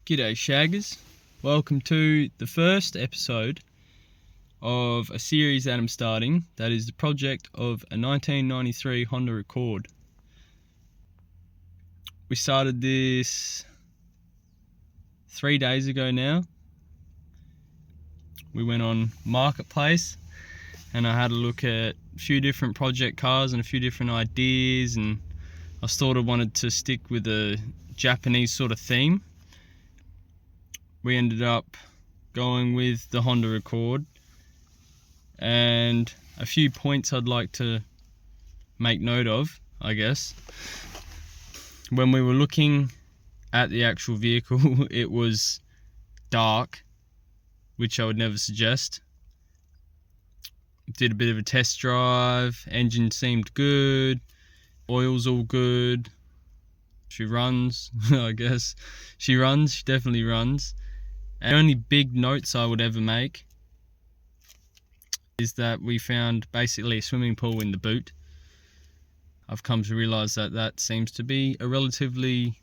G'day shaggers, welcome to the first episode of a series that I'm starting, that is the project of a 1993 Honda Accord. We started this 3 days ago now. We went on Marketplace and I had a look at a few different project cars and a few different ideas, and I sort of wanted to stick with a Japanese sort of theme. We ended up going with the Honda Accord, and a few points I'd like to make note of, I guess. When we were looking at the actual vehicle, it was dark, which I would never suggest. Did a bit of a test drive, engine seemed good, oil's all good. She runs, I guess. She definitely runs. And the only big notes I would ever make is that we found basically a swimming pool in the boot. I've come to realise that that seems to be a relatively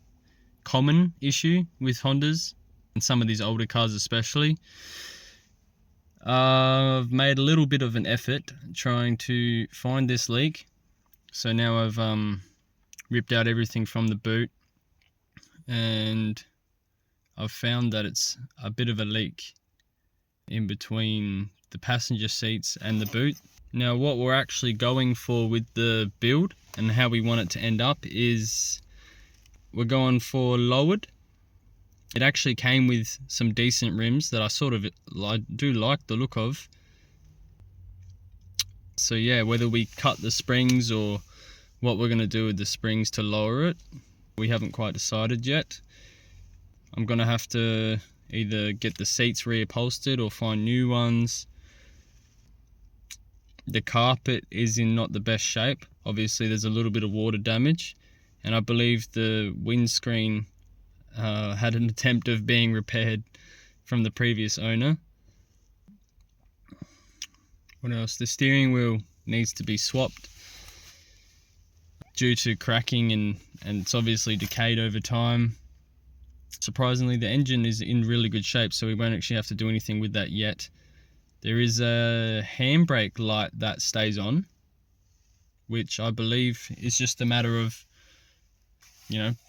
common issue with Hondas, and some of these older cars especially. I've made a little bit of an effort trying to find this leak. So now I've ripped out everything from the boot, and I've found that it's a bit of a leak in between the passenger seats and the boot. Now what we're actually going for with the build and how we want it to end up is we're going for lowered. It actually came with some decent rims that I do like the look of. So yeah, whether we cut the springs or what we're going to do with the springs to lower it, we haven't quite decided yet. I'm going to have to either get the seats reupholstered or find new ones. The carpet is in not the best shape. Obviously there's a little bit of water damage, and I believe the windscreen had an attempt of being repaired from the previous owner. What else? The steering wheel needs to be swapped due to cracking, and it's obviously decayed over time. Surprisingly, the engine is in really good shape, so we won't actually have to do anything with that yet. There is a handbrake light that stays on, which I believe is just a matter of,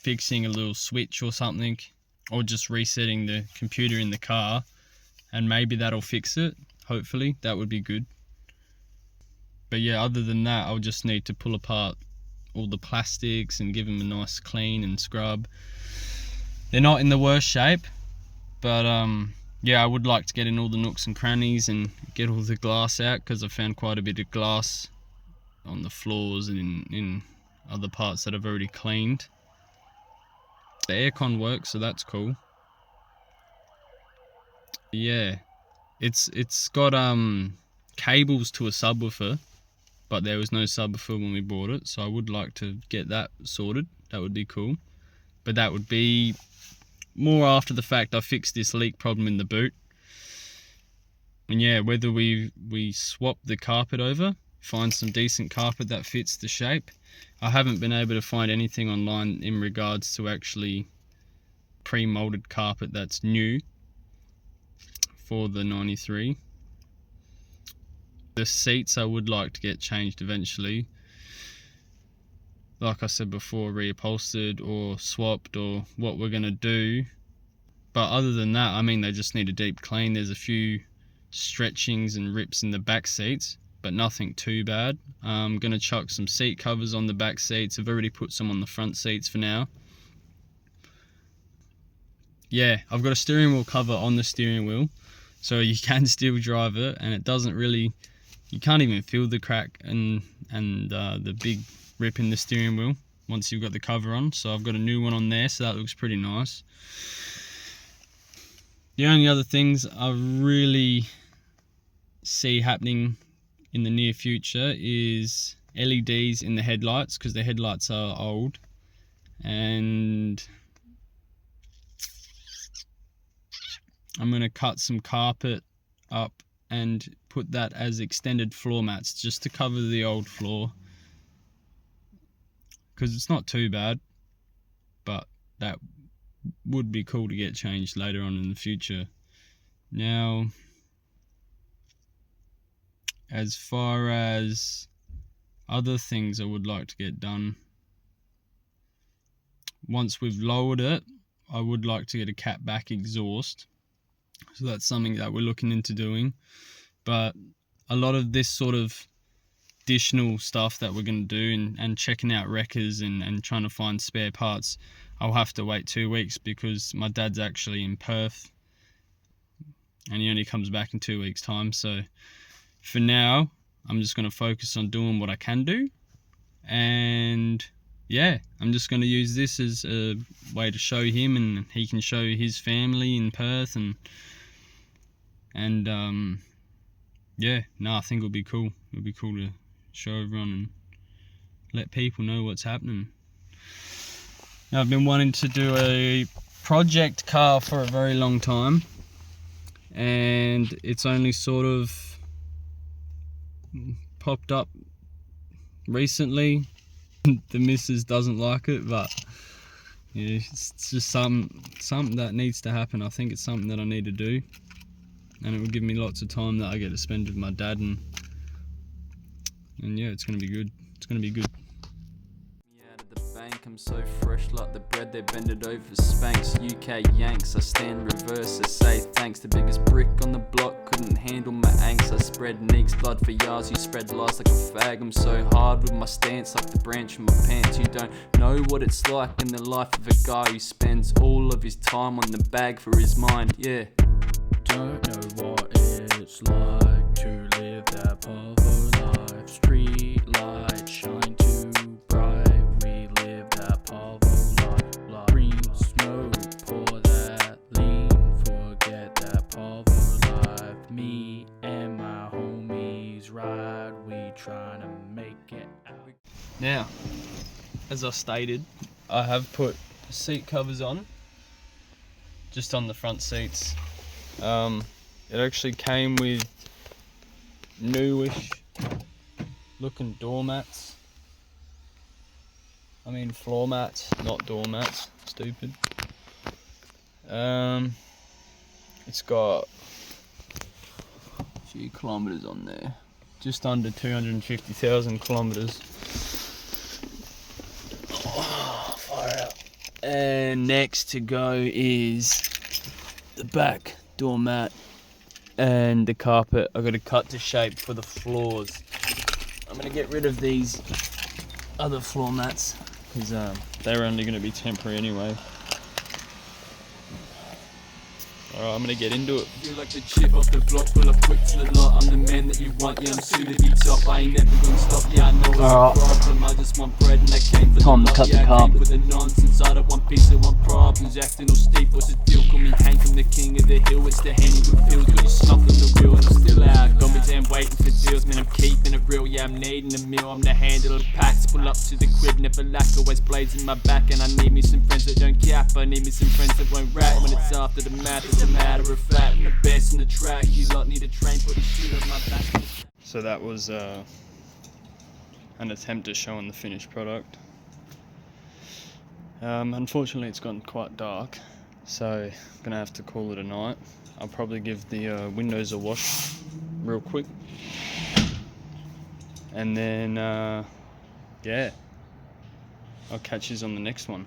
fixing a little switch or something, or just resetting the computer in the car, and maybe that'll fix it. Hopefully, that would be good. But yeah, other than that, I'll just need to pull apart all the plastics and give them a nice clean and scrub. They're not in the worst shape, but yeah, I would like to get in all the nooks and crannies and get all the glass out, because I found quite a bit of glass on the floors and in other parts that I've already cleaned. The aircon works, so that's cool. Yeah, it's got cables to a subwoofer, but there was no subwoofer when we bought it, so I would like to get that sorted. That would be cool, but that would be more after the fact I fixed this leak problem in the boot. And yeah, whether we swap the carpet over, find some decent carpet that fits the shape. I haven't been able to find anything online in regards to actually pre-molded carpet that's new for the 93. The seats I would like to get changed eventually. Like I said before, reupholstered or swapped, or what we're going to do. But other than that, I mean, they just need a deep clean. There's a few stretchings and rips in the back seats, but nothing too bad. I'm going to chuck some seat covers on the back seats. I've already put some on the front seats for now. Yeah, I've got a steering wheel cover on the steering wheel, so you can still drive it, and it doesn't really, you can't even feel the crack and the big rip in the steering wheel once you've got the cover on. So I've got a new one on there, so that looks pretty nice. The only other things I really see happening in the near future is LEDs in the headlights, because the headlights are old, and I'm going to cut some carpet up and put that as extended floor mats just to cover the old floor, because it's not too bad, but that would be cool to get changed later on in the future. Now, as far as other things I would like to get done, once we've lowered it, I would like to get a cat back exhaust. So that's something that we're looking into doing. But a lot of this sort of additional stuff that we're going to do and checking out wreckers and trying to find spare parts, I'll have to wait 2 weeks because my dad's actually in Perth and he only comes back in 2 weeks' time. So for now, I'm just going to focus on doing what I can do. And yeah, I'm just going to use this as a way to show him, and he can show his family in Perth, and yeah, no, I think it'll be cool. It'll be cool to show everyone and let people know what's happening. Now, I've been wanting to do a project car for a very long time, and it's only sort of popped up recently. The missus doesn't like it, but yeah, it's just something that needs to happen. I think it's something that I need to do, and it will give me lots of time that I get to spend with my dad, and yeah, it's gonna be good. It's gonna be good. Out of the bank, I'm so fresh like the bread, they bend it over Spanx. UK Yanks, I stand reverse, I say thanks. The biggest brick on the block couldn't handle my angst. I spread neeks, blood for yards, you spread lies like a fag. I'm so hard with my stance, like the branch from my pants. You don't know what it's like in the life of a guy who spends all of his time on the bag for his mind, yeah. Don't know what it's like to live that Pavo life. Street lights shine too bright, we live that Pavo life. Green smoke, pour that lean, forget that Pavo life. Me and my homies ride, we tryna make it out. Now, as I stated, I have put seat covers on, just on the front seats. It actually came with newish looking doormats. I mean floor mats, not doormats. Stupid. It's got a few kilometers on there, just under 250,000 kilometers. Oh, fire out. And next to go is the back doormat and the carpet. I got to cut to shape for the floors. I'm gonna get rid of these other floor mats because they're only gonna be temporary anyway. Alright, I'm gonna get into it. Feel like the chip off the block, pull up quick to the lot. I'm the man that you want, yeah, I'm soon to be top. I ain't never gonna stop, yeah, I know it's a problem. I just want bread and I came for Time the to cut love, the yeah, I carpet. came for the nonsense. I don't want peace, I want problems. Acting all steep, what's the deal? Call me Hank, I'm the king of the hill. It's the Henny with pills, got you snuffed on the wheel. And I'm still out, got me damn waiting for deals. Man, I'm keeping it real, yeah, I'm needing a meal. I'm the handle of packs, pull up to the crib, never lack. Always blades in my back, and I need me some friends that don't cap. I need me some friends that won't rap when it's after the math. It's a matter of fact. I'm the best in the track, you lot need a train, put a shoot on my back. So that was an attempt at showing the finished product. Unfortunately it's gotten quite dark, so I'm gonna have to call it a night. I'll probably give the windows a wash real quick, and then yeah, I'll catch you on the next one.